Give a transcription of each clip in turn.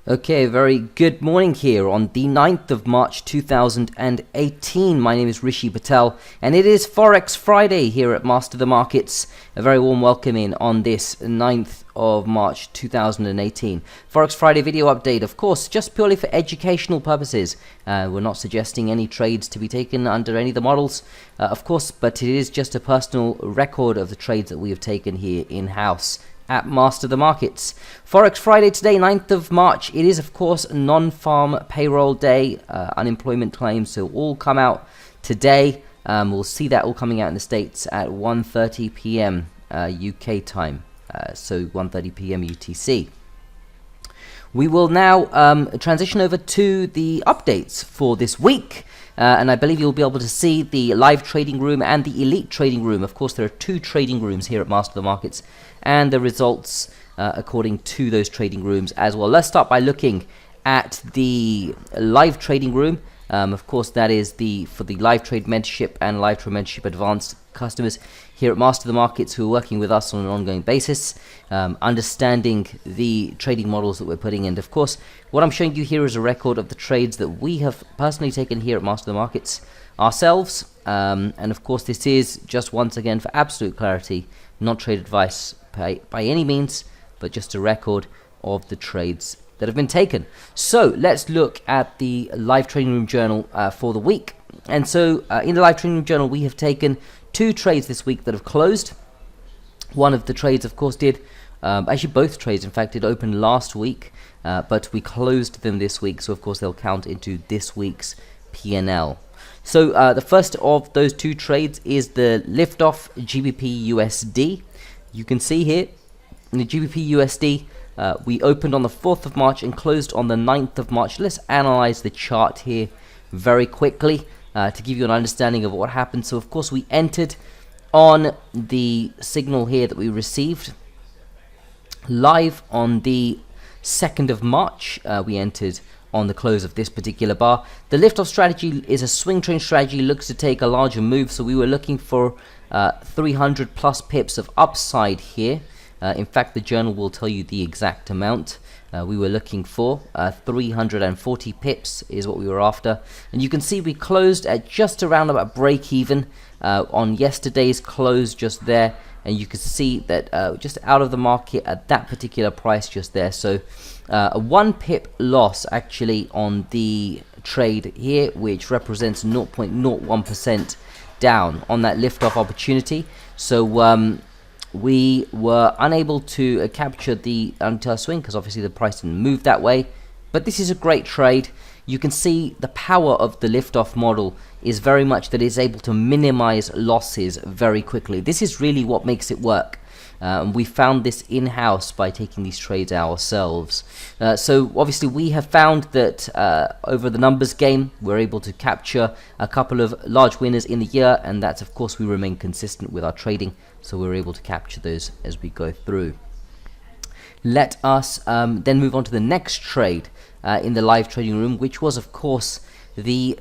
Okay, very good morning here on the 9th of March 2018. My name is Rishi Patel and it is Forex Friday here at Master the Markets. A very warm welcome in on this 9th of March 2018. Forex Friday video update, of course, just purely for educational purposes. We're not suggesting any trades to be taken under any of the models, of course, but it is just a personal record of the trades that we have taken here in-house at Master the Markets. Forex Friday today, 9th of March. It is, of course, non-farm payroll day. Unemployment claims so all come out today. We'll see that all coming out in the States at 1:30 p.m. UK time. So 1:30 p.m. UTC. We will now transition over to the updates for this week. And I believe you'll be able to see the live trading room and the elite trading room. Of course, there are two trading rooms here at Master the Markets and the results according to those trading rooms as well. Let's start by looking at the live trading room. Of course, that is for the live trade mentorship and live trade mentorship advanced customers here at Master the Markets who are working with us on an ongoing basis, understanding the trading models that we're putting in. Of course, what I'm showing you here is a record of the trades that we have personally taken here at Master the Markets ourselves. And of course, this is just once again for absolute clarity, not trade advice by any means, but just a record of the trades that have been taken. So let's look at the live trading room journal for the week. And so in the live trading room journal, we have taken two trades this week that have closed. One of the trades, of course, did actually both trades, in fact, did open last week, but we closed them this week. So of course, they'll count into this week's P&L. So the first of those two trades is the liftoff GBPUSD. You can see here in the GBPUSD, we opened on the 4th of March and closed on the 9th of March. Let's analyze the chart here very quickly to give you an understanding of what happened. So of course, we entered on the signal here that we received live on the 2nd of March. We entered on the close of this particular bar. The liftoff strategy is a swing trade strategy, looks to take a larger move. So we were looking for 300 plus pips of upside here. In fact, the journal will tell you the exact amount we were looking for. 340 pips is what we were after. And you can see we closed at just around about break even on yesterday's close just there. And you can see that just out of the market at that particular price just there. So a 1 pip loss actually on the trade here, which represents 0.01% down on that liftoff opportunity. So we were unable to capture the entire swing because obviously the price didn't move that way. But this is a great trade. You can see the power of the liftoff model is very much that it's able to minimize losses very quickly. This is really what makes it work. We found this in-house by taking these trades ourselves. So obviously we have found that over the numbers game, we're able to capture a couple of large winners in the year, and that's, of course, we remain consistent with our trading, so we're able to capture those as we go through. Let us then move on to the next trade in the live trading room, which was, of course, the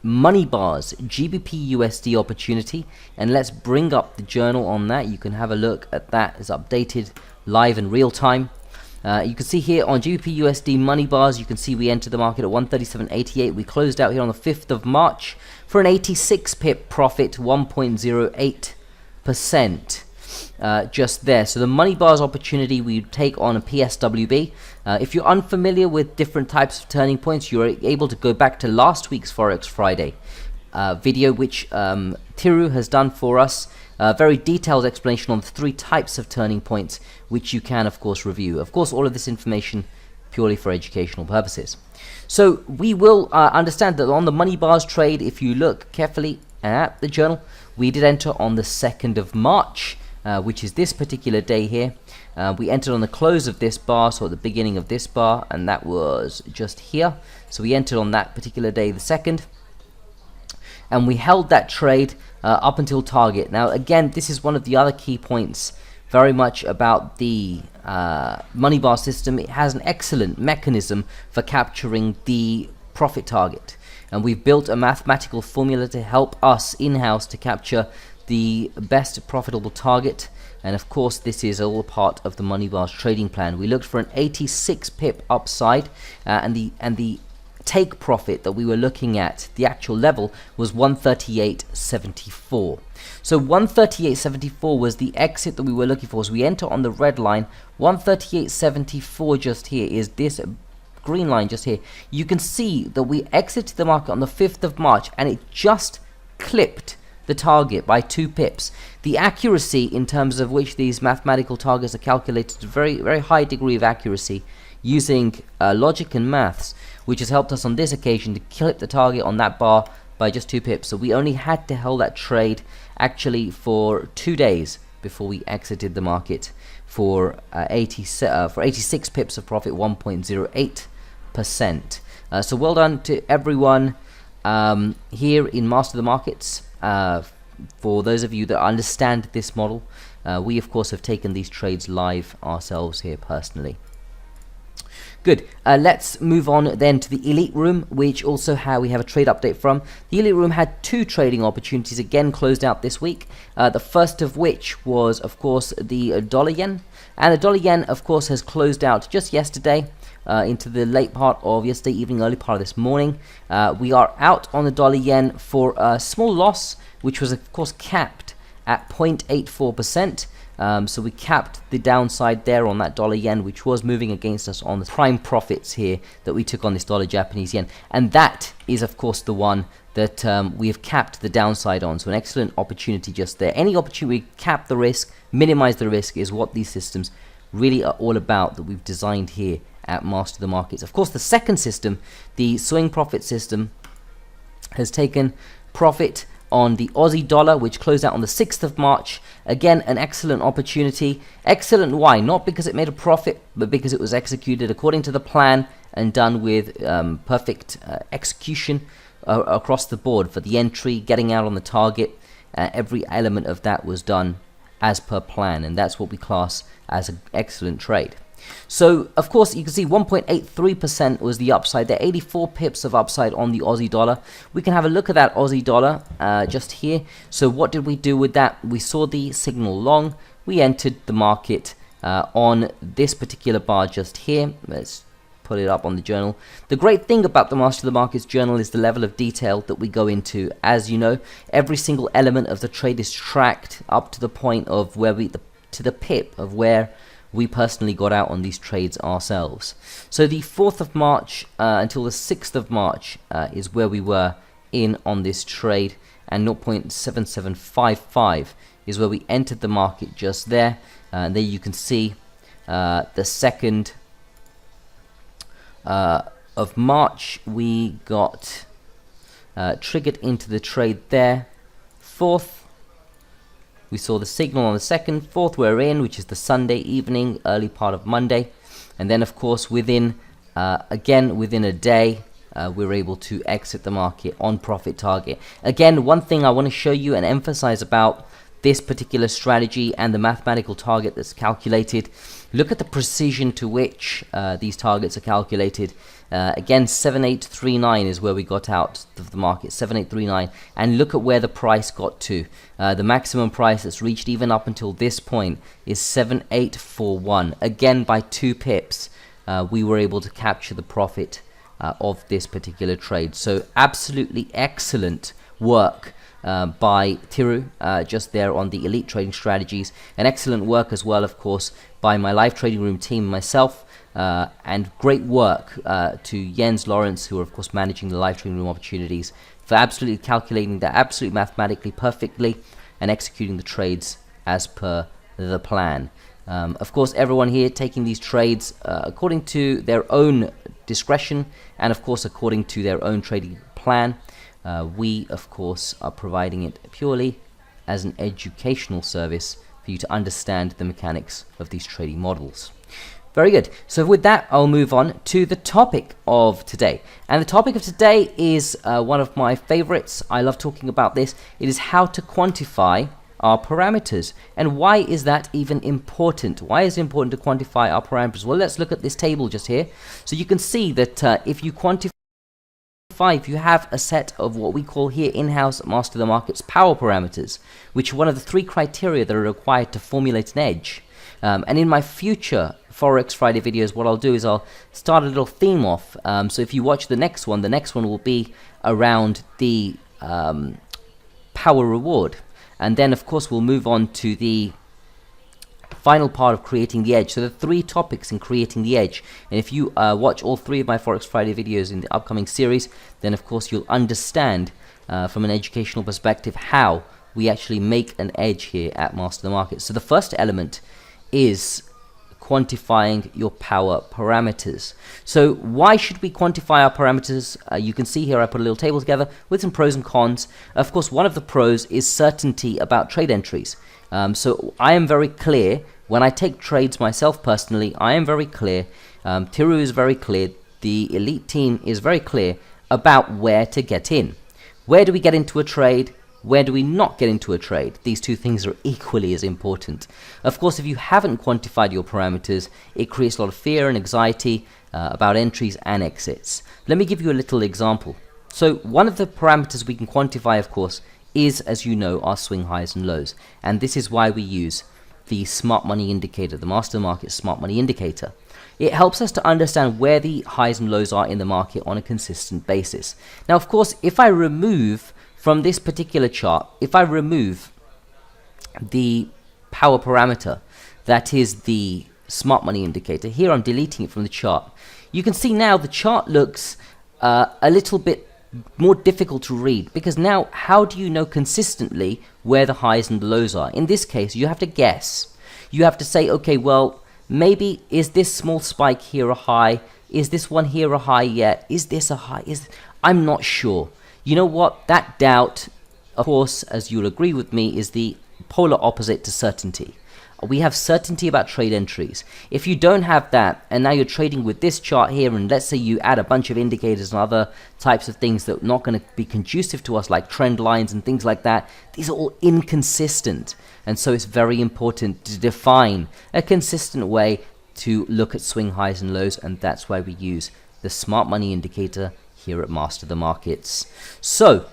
money bars GBPUSD opportunity. And let's bring up the journal on that. You can have a look at that. It's updated live in real time. You can see here on GBPUSD money bars, you can see we entered the market at 137.88. We closed out here on the 5th of March for an 86 pip profit, 1.08%. Just there. So the money bars opportunity we take on a PSWB. If you're unfamiliar with different types of turning points, you're able to go back to last week's Forex Friday video, which Tiru has done for us. Very detailed explanation on the 3 types of turning points, which you can, of course, review. Of course, all of this information purely for educational purposes. So we will understand that on the money bars trade, if you look carefully at the journal, we did enter on the 2nd of March. Which is this particular day here. We entered on the close of this bar, so at the beginning of this bar, and that was just here. So we entered on that particular day, the 2nd, and we held that trade up until target. Now again, this is one of the other key points very much about the money bar system. It has an excellent mechanism for capturing the profit target, and we've built a mathematical formula to help us in-house to capture the best profitable target And of course, this is all part of the Money Bars trading plan. We looked for an 86 pip upside, and the take profit that we were looking at, the actual level, was 138.74. So 138.74 was the exit that we were looking for. So we enter on the red line. 138.74 just here is this green line just here. You can see that we exited the market on the 5th of March and it just clipped the target by 2 pips. The accuracy in terms of which these mathematical targets are calculated, very, very high degree of accuracy using logic and maths, which has helped us on this occasion to clip the target on that bar by just 2 pips. So we only had to hold that trade actually for 2 days before we exited the market for 86 pips of profit, 1.08%. So well done to everyone here in Master the Markets. For those of you that understand this model, we of course have taken these trades live ourselves here personally. Good. Let's move on then to the Elite Room, which also we have a trade update from. The Elite Room had 2 trading opportunities again closed out this week. The first of which was, of course, the dollar yen. And the dollar yen, of course, has closed out just yesterday into the late part of yesterday evening, early part of this morning. We are out on the dollar yen for a small loss, which was, of course, capped at 0.84%. So we capped the downside there on that dollar yen, which was moving against us on the prime profits here that we took on this dollar Japanese yen. And that is, of course, the one that we have capped the downside on. So an excellent opportunity just there. Any opportunity we cap the risk, minimize the risk, is what these systems really are all about that we've designed here at Master the Markets. Of course, the second system, the swing profit system, has taken profit on the Aussie dollar, which closed out on the 6th of March. Again, an excellent opportunity. Excellent why? Not because it made a profit, but because it was executed according to the plan and done with perfect execution across the board for the entry, getting out on the target. Every element of that was done as per plan, and that's what we class as an excellent trade. So, of course, you can see 1.83% was the upside there, 84 pips of upside on the Aussie dollar. We can have a look at that Aussie dollar just here. So what did we do with that? We saw the signal long. We entered the market on this particular bar just here. Let's put it up on the journal. The great thing about the Master of the Markets journal is the level of detail that we go into. As you know, every single element of the trade is tracked up to the point of where to the pip of where we personally got out on these trades ourselves. So the 4th of March until the 6th of March is where we were in on this trade, and 0.7755 is where we entered the market just there. And there you can see the 2nd of March we got triggered into the trade there. 4th, we saw the signal on the 2nd. 4th, we're in, which is the Sunday evening, early part of Monday. And then, of course, within a day, we're able to exit the market on profit target. Again, one thing I want to show you and emphasize about this particular strategy and the mathematical target that's calculated. Look at the precision to which these targets are calculated. Again, 7839 is where we got out of the market, 7839, and look at where the price got to. The maximum price that's reached even up until this point is 7841. Again, by 2 pips, we were able to capture the profit of this particular trade. So absolutely excellent work by Tiru just there on the Elite Trading Strategies, and excellent work as well, of course, by my live trading room team, myself, and great work to Jens Lawrence, who are of course managing the live trading room opportunities, for absolutely calculating that absolutely mathematically perfectly and executing the trades as per the plan. Of course, everyone here taking these trades according to their own discretion and of course according to their own trading plan. We of course are providing it purely as an educational service for you to understand the mechanics of these trading models. Very good. So with that, I'll move on to the topic of today. And the topic of today is one of my favorites. I love talking about this. It is how to quantify our parameters. And why is that even important? Why is it important to quantify our parameters? Well, let's look at this table just here. So you can see that if you quantify 5, you have a set of what we call here in-house at Master the Markets power parameters, which are one of the 3 criteria that are required to formulate an edge. And in my future Forex Friday videos, what I'll do is I'll start a little theme off. So if you watch the next one will be around the power reward. And then, of course, we'll move on to the final part of creating the edge. So the 3 topics in creating the edge. And if you watch all 3 of my Forex Friday videos in the upcoming series, then, of course, you'll understand from an educational perspective how we actually make an edge here at Master the Market. So the first element is quantifying your power parameters. So why should we quantify our parameters? You can see here I put a little table together with some pros and cons. Of course, one of the pros is certainty about trade entries. So I am very clear when I take trades myself personally. I am very clear. Tiru is very clear. The elite team is very clear about where to get in. Where do we get into a trade? Where do we not get into a trade? These 2 things are equally as important. Of course, if you haven't quantified your parameters, it creates a lot of fear and anxiety about entries and exits. Let me give you a little example. So one of the parameters we can quantify, of course, is, as you know, our swing highs and lows. And this is why we use the smart money indicator, the Master Market smart money indicator. It helps us to understand where the highs and lows are in the market on a consistent basis. Now, of course, if I remove from this particular chart, if I remove the power parameter, that is the smart money indicator, here I'm deleting it from the chart, you can see now the chart looks a little bit more difficult to read, because now how do you know consistently where the highs and the lows are? In this case, you have to guess. You have to say, okay, well, maybe is this small spike here a high? Is this one here a high yet? Is this a high? I'm not sure. You know what? That doubt, of course, as you'll agree with me, is the polar opposite to certainty. We have certainty about trade entries. If you don't have that, and now you're trading with this chart here, and let's say you add a bunch of indicators and other types of things that are not going to be conducive to us, like trend lines and things like that, these are all inconsistent. And so it's very important to define a consistent way to look at swing highs and lows, and that's why we use the smart money indicator here at Master the Markets. So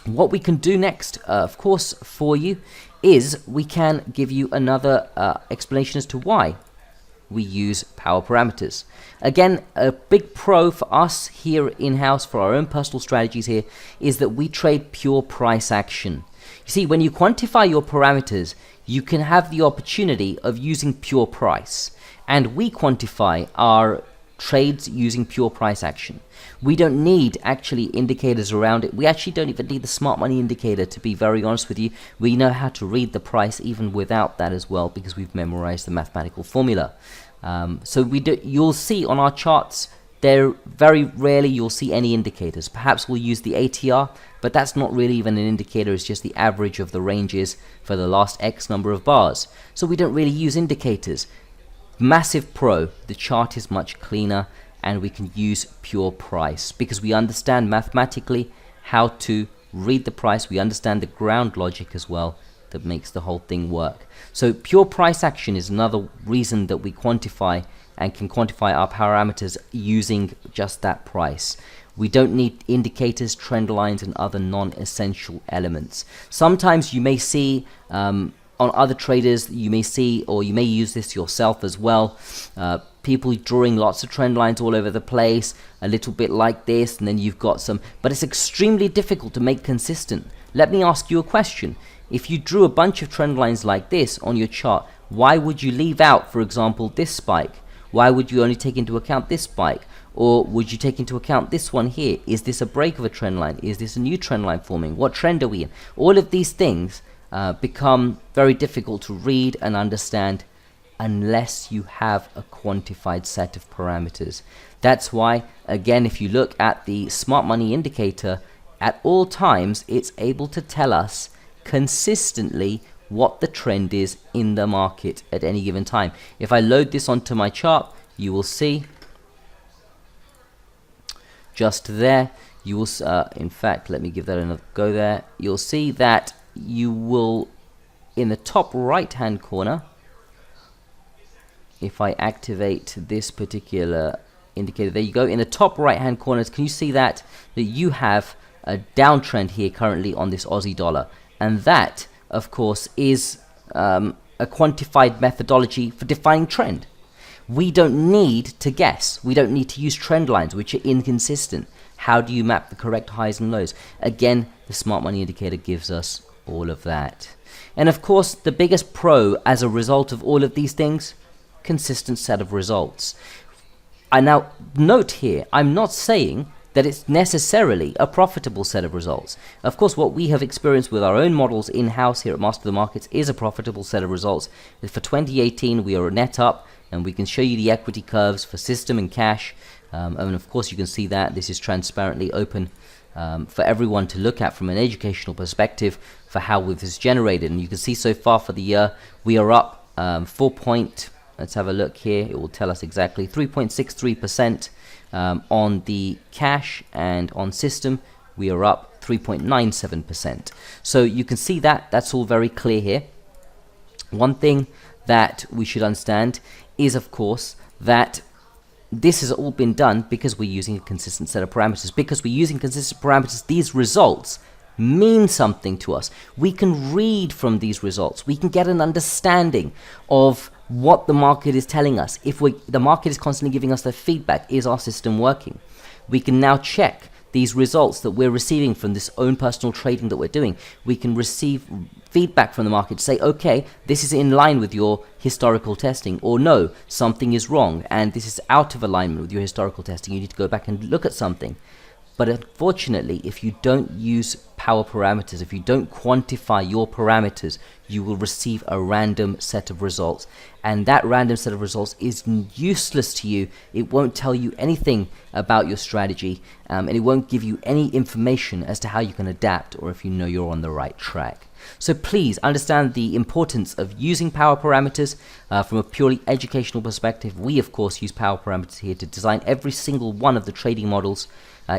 what we can do next, of course, for you is we can give you another explanation as to why we use power parameters. Again, a big pro for us here in-house for our own personal strategies here is that we trade pure price action. You see, when you quantify your parameters, you can have the opportunity of using pure price, and we quantify our trades using pure price action. We don't need actually indicators around it. We actually don't even need the smart money indicator, to be very honest with you. We know how to read the price even without that as well, because we've memorized the mathematical formula. So you'll see on our charts there, very rarely you'll see any indicators. Perhaps we'll use the ATR, but that's not really even an indicator. It's just the average of the ranges for the last X number of bars. So we don't really use indicators. Massive pro, the chart is much cleaner, and we can use pure price because we understand mathematically how to read the price. We understand the ground logic as well that makes the whole thing work. So pure price action is another reason that we quantify and can quantify our parameters using just that price. We don't need indicators, trend lines, and other non-essential elements. Sometimes you may see on other traders, you may see, or you may use this yourself as well, people drawing lots of trend lines all over the place, a little bit like this, and then you've got some, but it's extremely difficult to make consistent. Let me ask you a question. If you drew a bunch of trend lines like this on your chart, why would you leave out, for example, this spike? Why would you only take into account this spike? Or would you take into account this one here? Is this a break of a trend line? Is this a new trend line forming? What trend are we in? All of these things become very difficult to read and understand unless you have a quantified set of parameters. That's why, again, if you look at the smart money indicator, at all times it's able to tell us consistently what the trend is in the market at any given time. If I load this onto my chart, you will see just there, you will in fact, let me give that another go there. You'll see that you will, in the top right hand corner, if I activate this particular indicator. There you go. In the top right hand corners, can you see that you have a downtrend here currently on this Aussie dollar? And that, of course, is a quantified methodology for defining trend. We don't need to guess. We don't need to use trend lines, which are inconsistent. How do you map the correct highs and lows? Again, the smart money indicator gives us all of that. And of course, the biggest pro as a result of all of these things, consistent set of results. I now note here, I'm not saying that it's necessarily a profitable set of results. Of course, what we have experienced with our own models in-house here at Master of the Markets is a profitable set of results. For 2018, we are net up, and we can show you the equity curves for system and cash. And of course, you can see that this is transparently open for everyone to look at from an educational perspective for how we've this generated. And you can see so far for the year, we are up let's have a look here. It will tell us exactly 3.63% on the cash, and on system, we are up 3.97%. So you can see that that's all very clear here. One thing that we should understand is, of course, that this has all been done because we're using a consistent set of parameters. Because we're using consistent parameters, these results mean something to us. We can read from these results. We can get an understanding of what the market is telling us. If the market is constantly giving us the feedback, is our system working? We can now check these results that we're receiving from this own personal trading that we're doing. We can receive feedback from the market to say, okay, this is in line with your historical testing, or no, something is wrong and this is out of alignment with your historical testing. You need to go back and look at something. But unfortunately, if you don't use power parameters, if you don't quantify your parameters, you will receive a random set of results. And that random set of results is useless to you. It won't tell you anything about your strategy, and it won't give you any information as to how you can adapt or if you know you're on the right track. So please understand the importance of using power parameters from a purely educational perspective. We, of course, use power parameters here to design every single one of the trading models.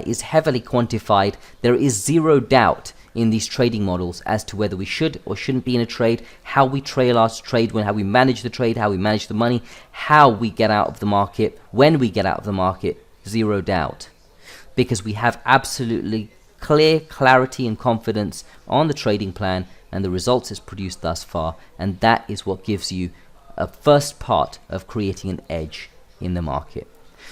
Is heavily quantified. There is zero doubt in these trading models as to whether we should or shouldn't be in a trade, how we trail our trade, how we manage the trade, how we manage the money, how we get out of the market, when we get out of the market. Zero doubt. Because we have absolutely clear clarity and confidence on the trading plan and the results it's produced thus far, and that is what gives you a first part of creating an edge in the market.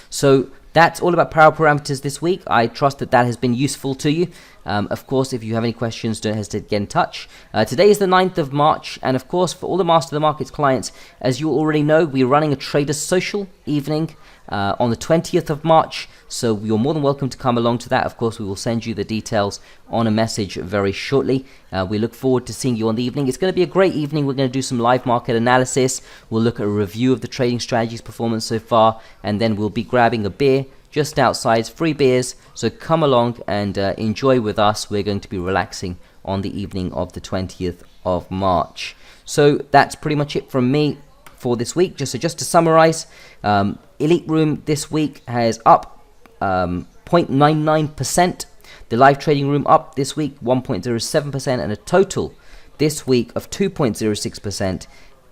So that's all about power parameters this week. I trust that that has been useful to you. Of course, if you have any questions, don't hesitate to get in touch. Today is the 9th of March, and of course, for all the Master of the Markets clients, as you already know, we're running a Trader Social evening on the 20th of March, so you're more than welcome to come along to that. Of course, we will send you the details on a message very shortly. We look forward to seeing you on the evening. It's going to be a great evening. We're going to do some live market analysis. We'll look at a review of the trading strategies performance so far, and then we'll be grabbing a beer just outside, free beers, so come along and enjoy with us. We're going to be relaxing on the evening of the 20th of March. So that's pretty much it from me for this week. Just to summarize, Elite Room this week has up 0.99%. The live trading room up this week 1.07%, and a total this week of 2.06%.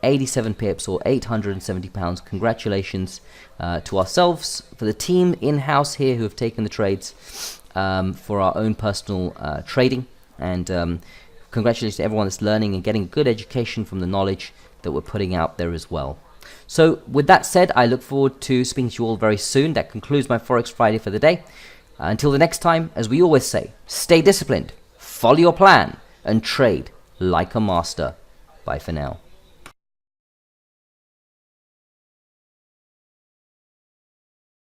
87 pips or £870. Congratulations to ourselves, for the team in-house here who have taken the trades for our own personal trading, and congratulations to everyone that's learning and getting good education from the knowledge that we're putting out there as well. So with that said, I look forward to speaking to you all very soon. That concludes my Forex Friday for the day. Until the next time, as we always say, stay disciplined, follow your plan, and trade like a master. Bye for now.